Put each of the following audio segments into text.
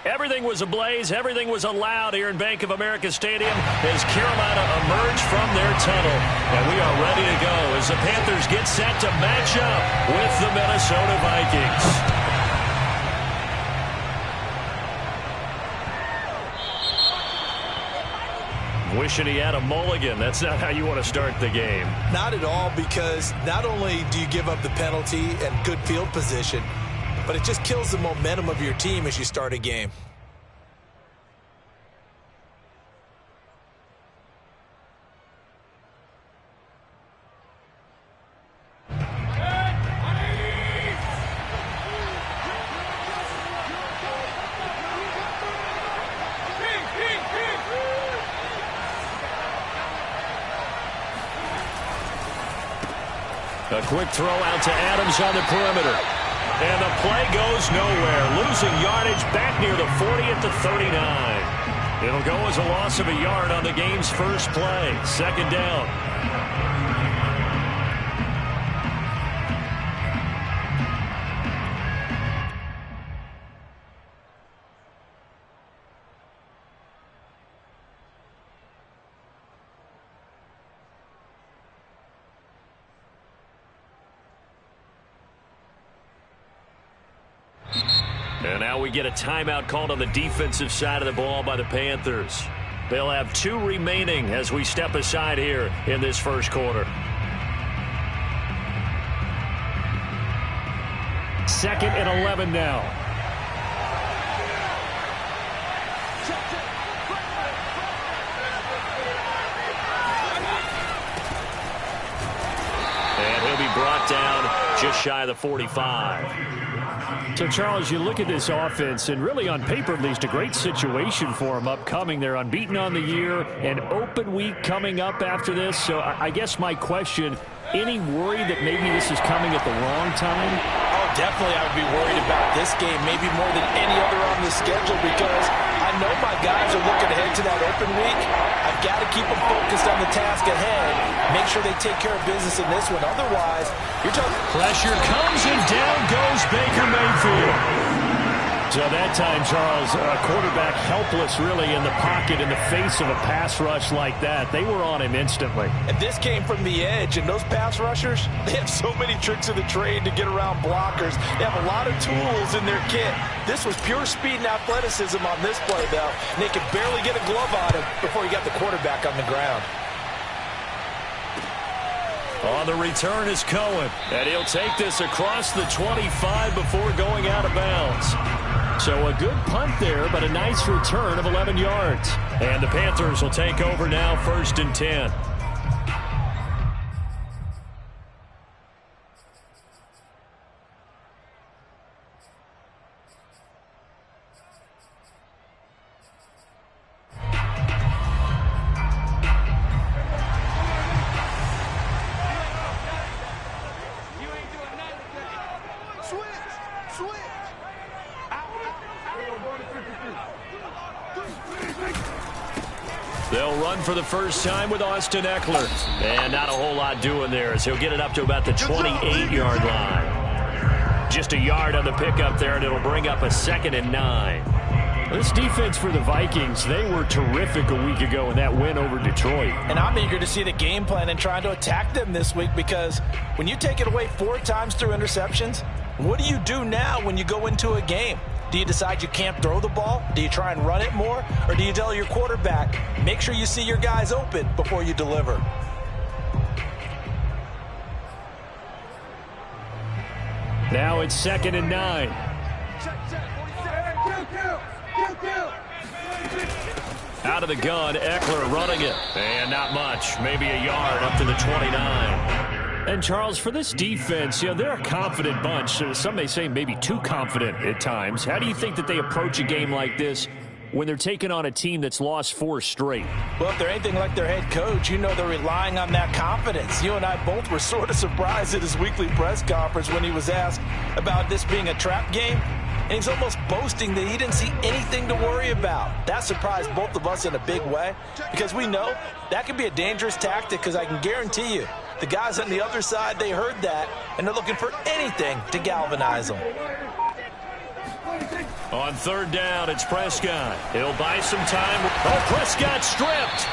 Everything was ablaze. Everything was allowed here in Bank of America Stadium as Carolina emerged from their tunnel. And we are ready to go as the Panthers get set to match up with the Minnesota Vikings. Wishing he had a mulligan. That's not how you want to start the game. Not at all, because not only do you give up the penalty and good field position, but it just kills the momentum of your team as you start a game. A quick throw out to Adams on the perimeter. And the play goes nowhere. Losing yardage back near the 40 at the 39. It'll go as a loss of a yard on the game's first play. Second down. And now we get a timeout called on the defensive side of the ball by the Panthers. They'll have 2 remaining as we step aside here in this first quarter. Second and 11 now. And he'll be brought down just shy of the 45. So, Charles, you look at this offense, and really on paper at least, a great situation for them upcoming. They're unbeaten on the year, an open week coming up after this. So I guess my question, any worry that maybe this is coming at the wrong time? Oh, definitely I would be worried about this game, maybe more than any other on the schedule, because I know my guys are looking ahead to that open week. I've got to keep them focused on the task ahead, make sure they take care of business in this one. Otherwise, you're talking... Pressure comes, and down goes Baker Mayfield. So that time, Charles, a quarterback helpless really in the pocket in the face of a pass rush like that. They were on him instantly. And this came from the edge, and those pass rushers, they have so many tricks of the trade to get around blockers. They have a lot of tools in their kit. This was pure speed and athleticism on this play, though. And they could barely get a glove on him before he got the quarterback on the ground. On the return is Cohen, and he'll take this across the 25 before going out of bounds. So a good punt there, but a nice return of 11 yards. And the Panthers will take over now, 1st and 10. They'll run for the first time with Austin Eckler. And not a whole lot doing there as he'll get it up to about the 28-yard line. Just a yard on the pickup there, and it'll bring up a 2nd and 9. This defense for the Vikings, they were terrific a week ago in that win over Detroit. And I'm eager to see the game plan and trying to attack them this week, because when you take it away 4 times through interceptions, what do you do now when you go into a game? Do you decide you can't throw the ball? Do you try and run it more? Or do you tell your quarterback, make sure you see your guys open before you deliver? Now it's 2nd and 9. Out of the gun, Eckler running it. And not much, maybe a yard up to the 29. And, Charles, for this defense, they're a confident bunch. Some may say maybe too confident at times. How do you think that they approach a game like this when they're taking on a team that's lost 4 straight? Well, if they're anything like their head coach, they're relying on that confidence. You and I both were sort of surprised at his weekly press conference when he was asked about this being a trap game. And he's almost boasting that he didn't see anything to worry about. That surprised both of us in a big way, because we know that can be a dangerous tactic, because I can guarantee you, the guys on the other side, they heard that, and they're looking for anything to galvanize them. On third down, it's Prescott. He'll buy some time. Oh, Prescott stripped.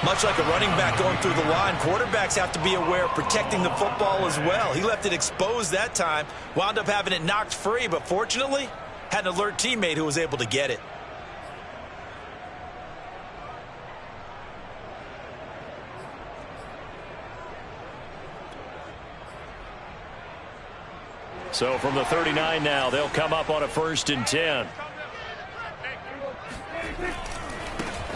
Much like a running back going through the line, quarterbacks have to be aware of protecting the football as well. He left it exposed that time, wound up having it knocked free, but fortunately, had an alert teammate who was able to get it. So from the 39 now, they'll come up on a 1st and 10.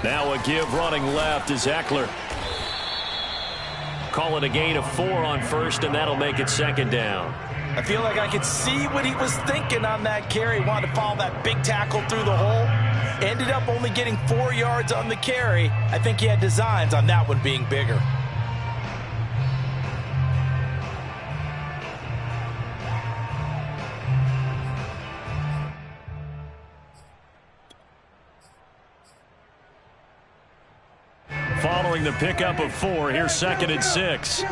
Now a give running left is Eckler. Call it a gain of 4 on 1st, and that'll make it 2nd down. I feel like I could see what he was thinking on that carry. Wanted to follow that big tackle through the hole. Ended up only getting 4 yards on the carry. I think he had designs on that one being bigger. Following the pickup of 4, here's 2nd and 6.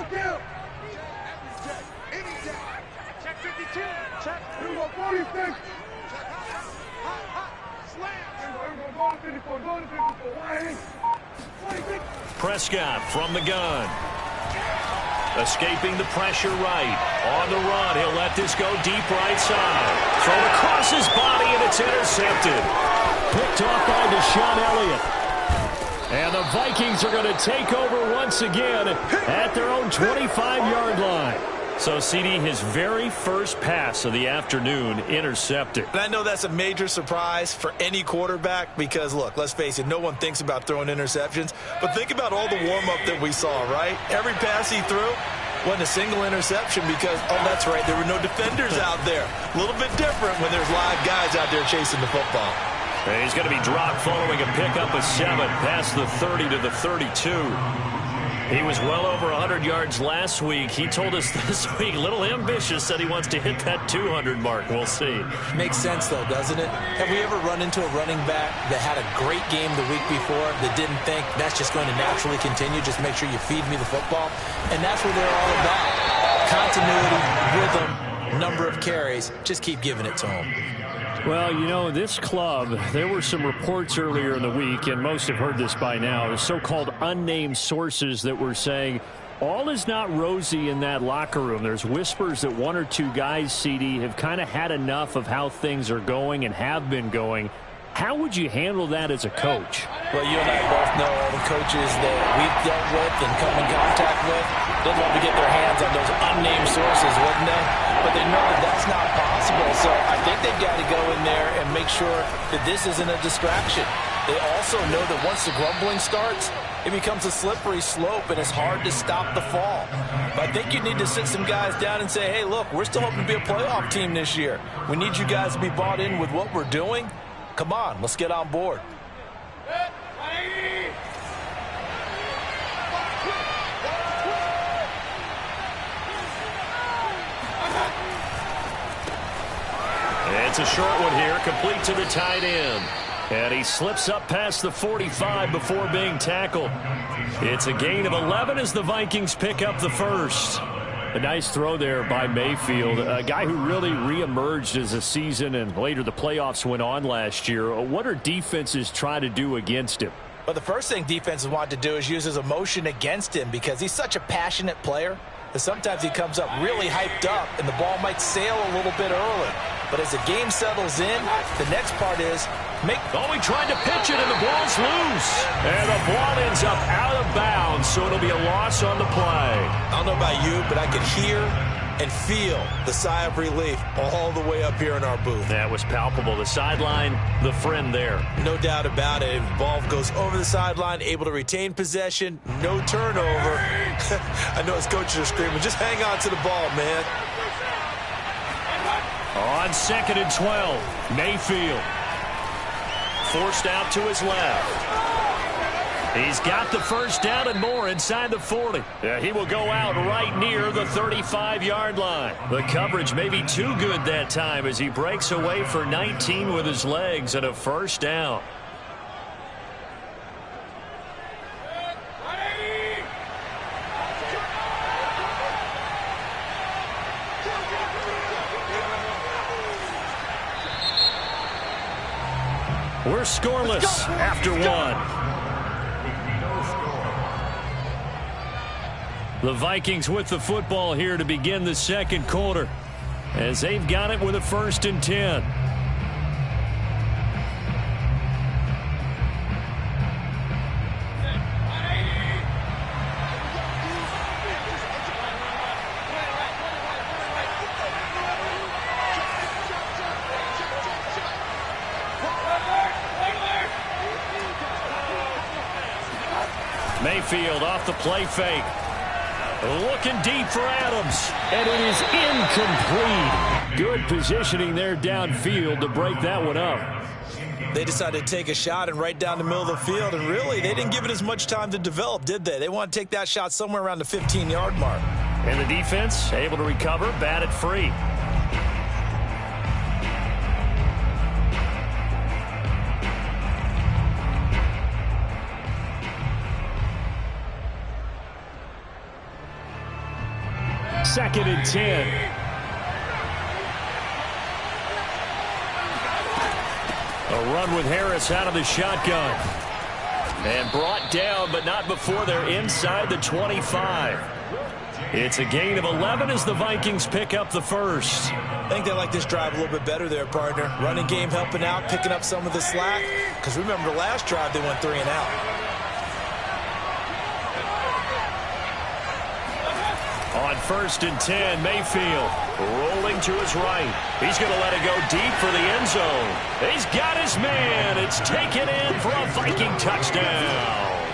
Prescott from the gun. Escaping the pressure right. On the run, he'll let this go deep right side. Thrown across his body, and it's intercepted. Picked off by Deshaun Elliott. And the Vikings are going to take over once again at their own 25-yard line. So, CD, his very first pass of the afternoon intercepted. And I know that's a major surprise for any quarterback because, look, let's face it, no one thinks about throwing interceptions. But think about all the warm-up that we saw, right? Every pass he threw wasn't a single interception because, oh, that's right, there were no defenders out there. A little bit different when there's live guys out there chasing the football. And he's going to be dropped following a pickup of 7 past the 30 to the 32. He was well over 100 yards last week. He told us this week, a little ambitious, said he wants to hit that 200 mark. We'll see. Makes sense, though, doesn't it? Have we ever run into a running back that had a great game the week before that didn't think that's just going to naturally continue, just make sure you feed me the football? And that's what they're all about. Continuity, rhythm, number of carries. Just keep giving it to them. Well, you know, this club, there were some reports earlier in the week, and most have heard this by now, the so-called unnamed sources that were saying all is not rosy in that locker room. There's whispers that 1 or 2 guys, CD, have kind of had enough of how things are going and have been going. How would you handle that as a coach? Well, you and I both know all the coaches that we've dealt with and come in contact with. They'd love to get their hands on those unnamed sources, wouldn't they? But they know that that's not possible. So I think they've got to go in there and make sure that this isn't a distraction. They also know that once the grumbling starts, it becomes a slippery slope, and it's hard to stop the fall. But I think you need to sit some guys down and say, hey, look, we're still hoping to be a playoff team this year. We need you guys to be bought in with what we're doing. Come on, let's get on board. It's a short one here, complete to the tight end. And he slips up past the 45 before being tackled. It's a gain of 11 as the Vikings pick up the first. A nice throw there by Mayfield, a guy who really reemerged as the season and later the playoffs went on last year. What are defenses trying to do against him? Well, the first thing defenses want to do is use his emotion against him because he's such a passionate player that sometimes he comes up really hyped up and the ball might sail a little bit early. But as the game settles in, the next part is make... Oh, he tried to pitch it and the ball's loose. And the ball ends up out of bounds, so it'll be a loss on the play. I don't know about you, but I could hear and feel the sigh of relief all the way up here in our booth. That was palpable. The sideline, the friend there. No doubt about it. The ball goes over the sideline, able to retain possession, no turnover. I know his coaches are screaming, just hang on to the ball, man. On 2nd and 12, Mayfield. Forced out to his left. He's got the first down and more inside the 40. He will go out right near the 35-yard line. The coverage may be too good that time as he breaks away for 19 with his legs and a first down. We're scoreless after one. The Vikings with the football here to begin the second quarter, as they've got it with a 1st and 10. Mayfield off the play fake. Looking deep for Adams. And it is incomplete. Good positioning there downfield to break that one up. They decided to take a shot and right down the middle of the field. And really, they didn't give it as much time to develop, did they? They want to take that shot somewhere around the 15-yard mark. And the defense able to recover, bat it free. Second and 10. A run with Harris out of the shotgun. And brought down, but not before they're inside the 25. It's a gain of 11 as the Vikings pick up the first. I think they like this drive a little bit better there, partner. Running game helping out, picking up some of the slack. Because remember the last drive, they went 3 and out. On 1st and 10, Mayfield rolling to his right. He's going to let it go deep for the end zone. He's got his man. It's taken in for a Viking touchdown.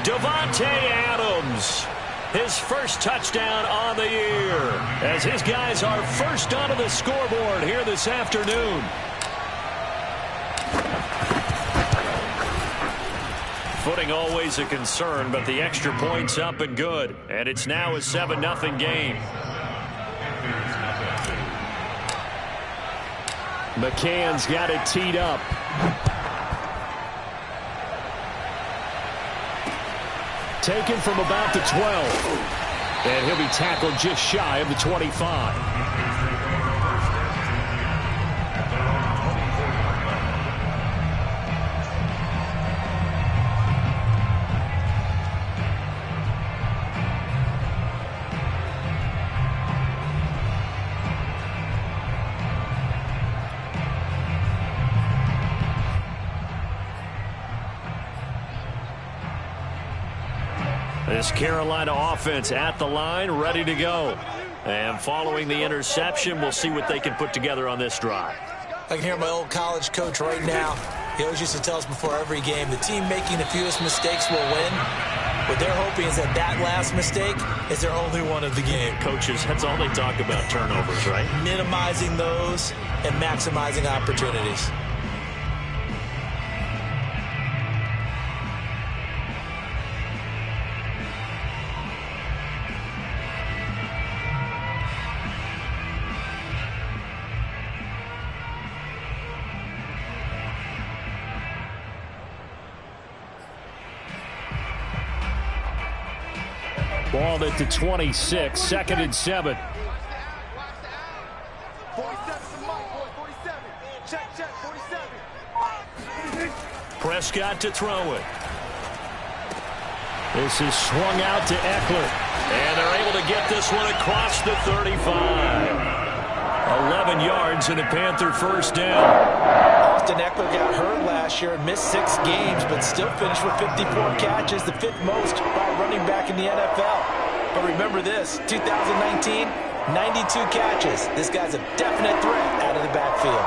Davante Adams, his first touchdown on the year, as his guys are first onto the scoreboard here this afternoon. Footing always a concern, but the extra point's up and good. And it's now a 7-0 game. McCann's got it teed up. Taken from about the 12. And he'll be tackled just shy of the 25. This Carolina offense at the line, ready to go. And following the interception, we'll see what they can put together on this drive. I can hear my old college coach right now. He always used to tell us before every game, the team making the fewest mistakes will win. What they're hoping is that last mistake is their only one of the game. Coaches, that's all they talk about, turnovers, right? Minimizing those and maximizing opportunities. Ball at the 26, 2nd and 7. Prescott to throw it. This is swung out to Eckler. And they're able to get this one across the 35. 11 yards and a Panther first down. Austin Eckler got hurt last year and missed 6 games, but still finished with 54 catches, the 5th most by a running back in the NFL. But remember this, 2019, 92 catches. This guy's a definite threat out of the backfield.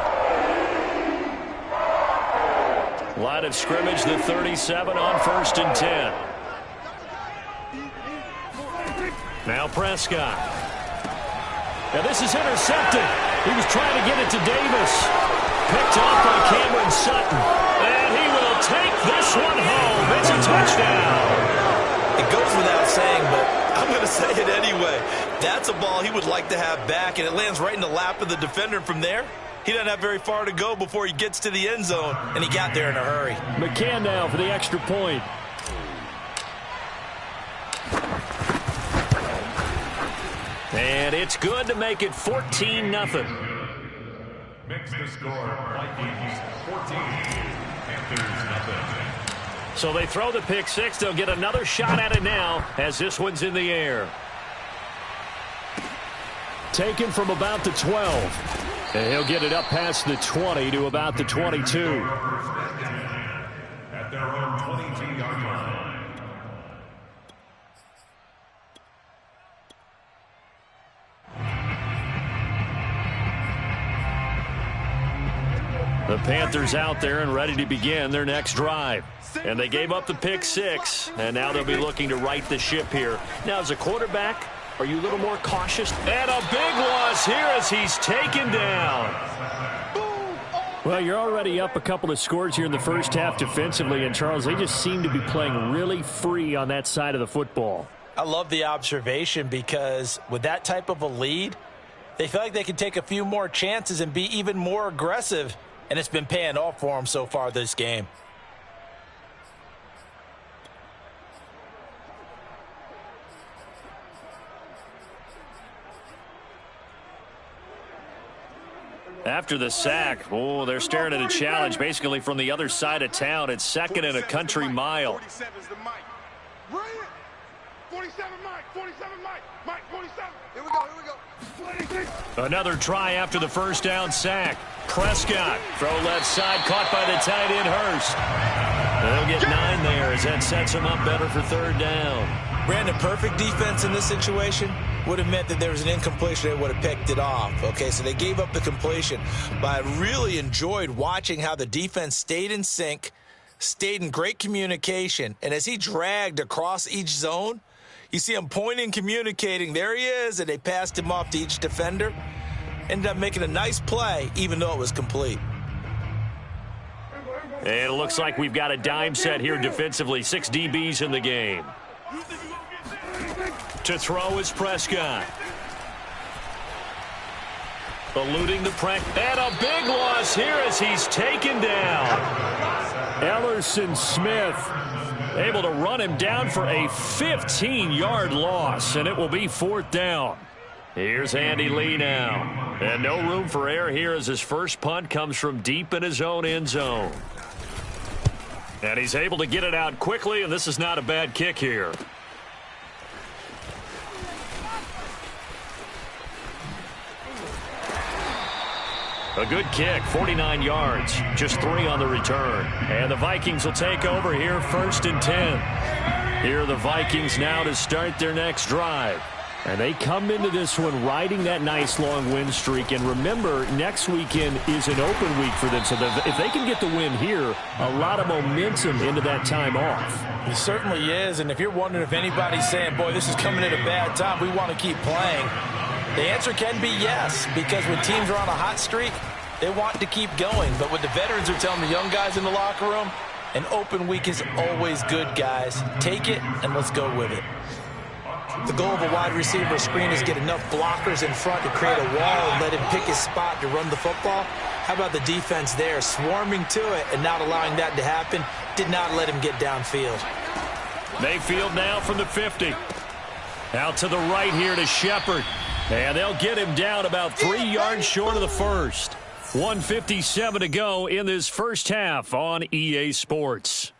Line of scrimmage, the 37 on 1st and 10. Now Prescott. Now this is intercepted. He was trying to get it to Davis. Picked off by Cameron Sutton. And he will take this one home. It's a touchdown. It goes without saying, but I'm going to say it anyway. That's a ball he would like to have back, and it lands right in the lap of the defender. From there, he doesn't have very far to go before he gets to the end zone, and he got there in a hurry. McCann now for the extra point. And it's good to make it 14-0. Makes the score Vikings 14. So they throw the pick six. They'll get another shot at it now as this one's in the air. Taken from about the 12. And he'll get it up past the 20 to about the 22. At their own 22-yard line. The Panthers out there and ready to begin their next drive. And they gave up the pick six, and now they'll be looking to right the ship here. Now, as a quarterback, are you a little more cautious? And a big loss here as he's taken down. Well, you're already up a couple of scores here in the first half defensively, and Charles, they just seem to be playing really free on that side of the football. I love the observation because with that type of a lead, they feel like they can take a few more chances and be even more aggressive, and it's been paying off for them so far this game. After the sack, they're staring at a challenge basically from the other side of town. It's second and a country mile. 47's the Mike. 47 Mike. 47 Mike. Mike 47. Here we go. Another try after the first down sack. Prescott, throw left side, caught by the tight end Hurst. They'll get 9 there as that sets them up better for third down. Brandon, perfect defense in this situation would have meant that there was an incompletion. They would have picked it off. Okay, so they gave up the completion. But I really enjoyed watching how the defense stayed in sync, stayed in great communication. And as he dragged across each zone, you see him pointing, communicating. There he is, and they passed him off to each defender. Ended up making a nice play, even though it was complete. And it looks like we've got a dime set here defensively. 6 DBs in the game. To throw is Prescott. Eluding the press. And a big loss here as he's taken down. Ellerson Smith able to run him down for a 15-yard loss, and it will be fourth down. Here's Andy Lee now. And no room for error here as his first punt comes from deep in his own end zone. And he's able to get it out quickly, and this is not a bad kick here. A good kick, 49 yards, just 3 on the return. And the Vikings will take over here, 1st and 10. Here are the Vikings now to start their next drive. And they come into this one riding that nice long win streak. And remember, next weekend is an open week for them. So if they can get the win here, a lot of momentum into that time off. It certainly is. And if you're wondering if anybody's saying, boy, this is coming at a bad time, we want to keep playing, the answer can be yes, because when teams are on a hot streak, they want to keep going. But what the veterans are telling the young guys in the locker room, an open week is always good, guys. Take it, and let's go with it. The goal of a wide receiver screen is get enough blockers in front to create a wall and let him pick his spot to run the football. How about the defense there, swarming to it and not allowing that to happen? Did not let him get downfield. Mayfield now from the 50. Out to the right here to Shepard. And they'll get him down about 3 yards short of the first. 1:57 to go in this first half on EA Sports.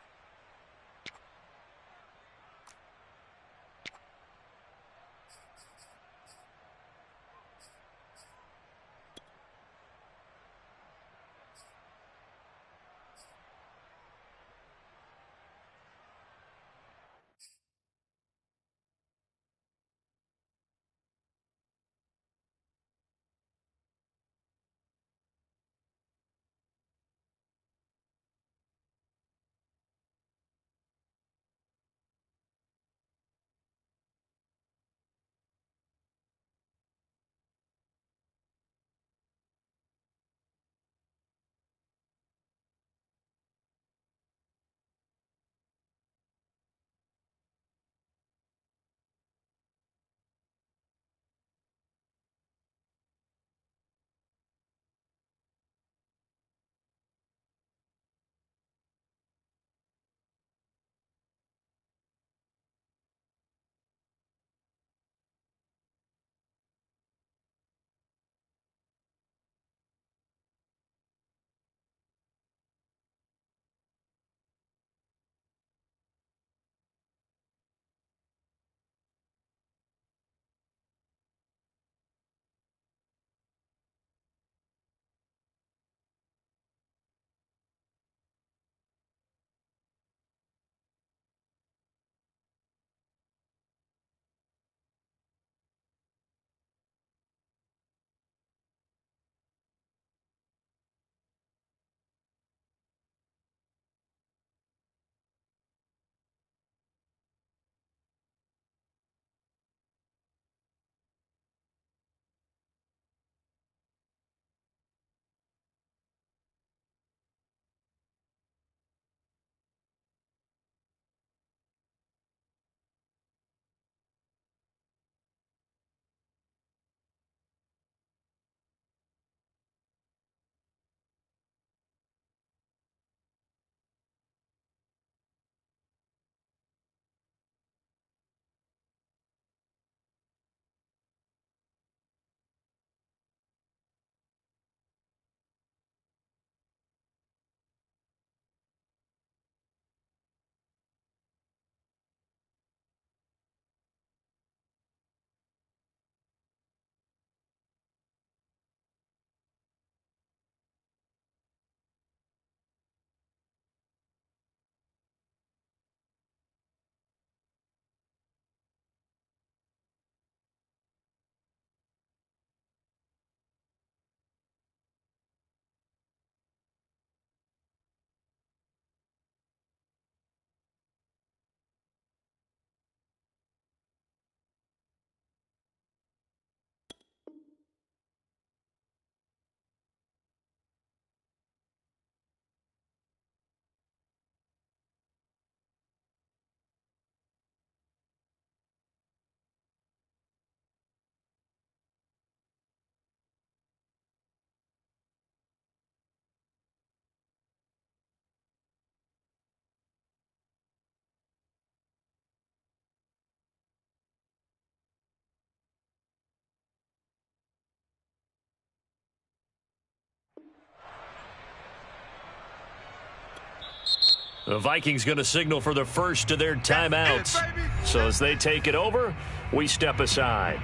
The Vikings going to signal for the first of their timeouts. So as they take it over, we step aside.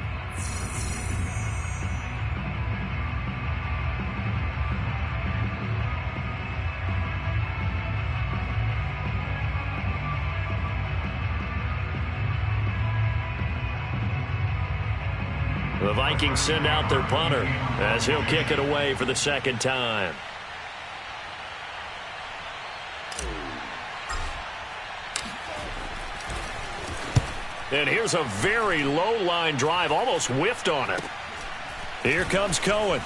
The Vikings send out their punter as he'll kick it away for the second time. And here's a very low line drive, almost whiffed on it. Here comes Cohen.